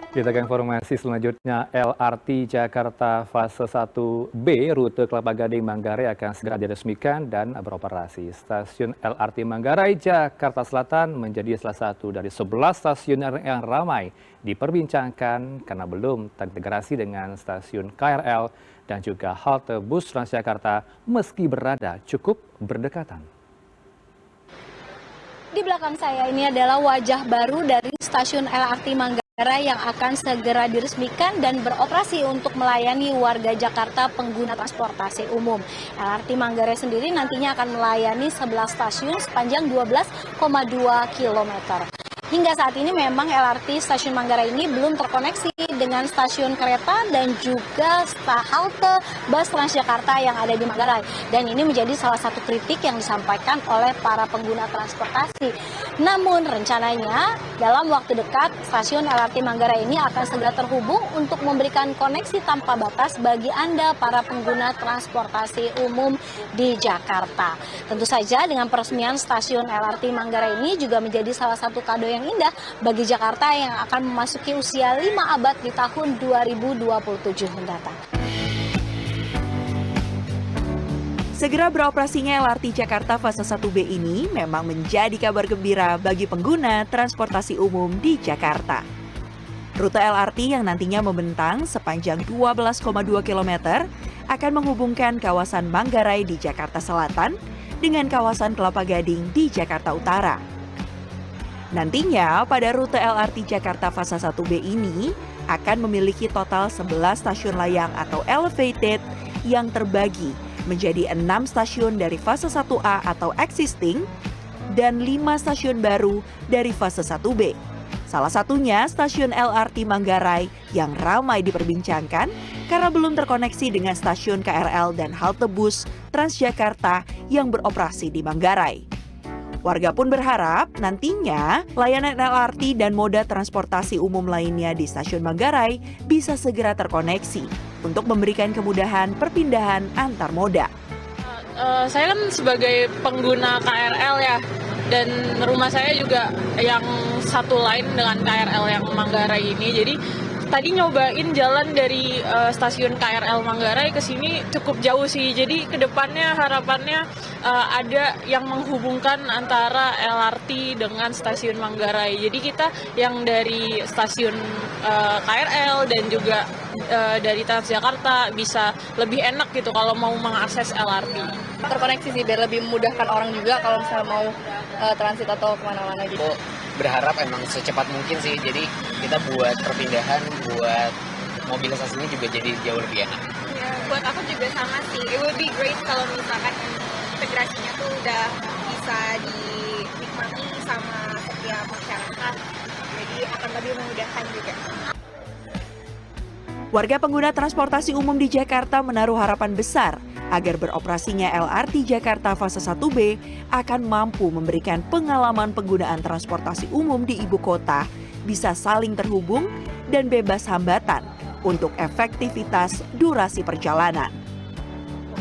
Kita ke informasi selanjutnya, LRT Jakarta Fase 1B rute Kelapa Gading Manggarai akan segera diresmikan dan beroperasi. Stasiun LRT Manggarai Jakarta Selatan menjadi salah satu dari 11 stasiun yang ramai diperbincangkan karena belum terintegrasi dengan stasiun KRL dan juga halte bus Transjakarta meski berada cukup berdekatan. Di belakang saya ini adalah wajah baru dari stasiun LRT Manggarai yang akan segera diresmikan dan beroperasi untuk melayani warga Jakarta pengguna transportasi umum. LRT Manggarai sendiri nantinya akan melayani 11 stasiun sepanjang 12,2 km. Hingga saat ini memang LRT Stasiun Manggarai ini belum terkoneksi dengan stasiun kereta dan juga halte bus Transjakarta yang ada di Manggarai. Dan ini menjadi salah satu kritik yang disampaikan oleh para pengguna transportasi. Namun rencananya dalam waktu dekat stasiun LRT Manggarai ini akan segera terhubung untuk memberikan koneksi tanpa batas bagi Anda para pengguna transportasi umum di Jakarta. Tentu saja dengan peresmian stasiun LRT Manggarai ini juga menjadi salah satu kado yang indah bagi Jakarta yang akan memasuki usia 5 abad di tahun 2027 mendatang. Segera beroperasinya LRT Jakarta Fase 1B ini memang menjadi kabar gembira bagi pengguna transportasi umum di Jakarta. Rute LRT yang nantinya membentang sepanjang 12,2 km akan menghubungkan kawasan Manggarai di Jakarta Selatan dengan kawasan Kelapa Gading di Jakarta Utara. Nantinya pada rute LRT Jakarta Fase 1B ini akan memiliki total 11 stasiun layang atau elevated yang terbagi menjadi 6 stasiun dari fase 1A atau existing dan 5 stasiun baru dari fase 1B. Salah satunya stasiun LRT Manggarai yang ramai diperbincangkan karena belum terkoneksi dengan stasiun KRL dan halte bus Transjakarta yang beroperasi di Manggarai. Warga pun berharap nantinya layanan LRT dan moda transportasi umum lainnya di stasiun Manggarai bisa segera terkoneksi untuk memberikan kemudahan perpindahan antar moda. Saya kan sebagai pengguna KRL ya, dan rumah saya juga yang satu line dengan KRL yang Manggarai ini. Jadi tadi nyobain jalan dari stasiun KRL Manggarai ke sini cukup jauh sih. Jadi kedepannya harapannya ada yang menghubungkan antara LRT dengan stasiun Manggarai. Jadi kita yang dari stasiun KRL dan juga dari Transjakarta bisa lebih enak gitu kalau mau mengakses LRT. Terkoneksi sih biar lebih memudahkan orang juga kalau misalnya mau transit atau kemana-mana gitu. Berharap emang secepat mungkin sih, jadi kita buat perpindahan, buat mobilisasinya juga jadi jauh lebih enak. Ya, buat aku juga sama sih, it would be great kalau misalkan integrasinya tuh udah bisa dinikmati sama setiap masyarakat, jadi akan lebih memudahkan juga. Warga pengguna transportasi umum di Jakarta menaruh harapan besar agar beroperasinya LRT Jakarta Fase 1B akan mampu memberikan pengalaman penggunaan transportasi umum di ibu kota bisa saling terhubung dan bebas hambatan untuk efektivitas durasi perjalanan.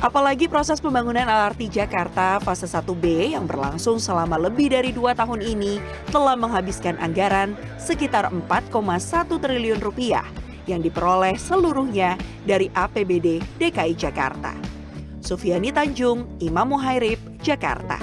Apalagi proses pembangunan LRT Jakarta Fase 1B yang berlangsung selama lebih dari 2 tahun ini telah menghabiskan anggaran sekitar 4,1 triliun rupiah yang diperoleh seluruhnya dari APBD DKI Jakarta. Sufiani Tanjung, Imam Muhairib, Jakarta.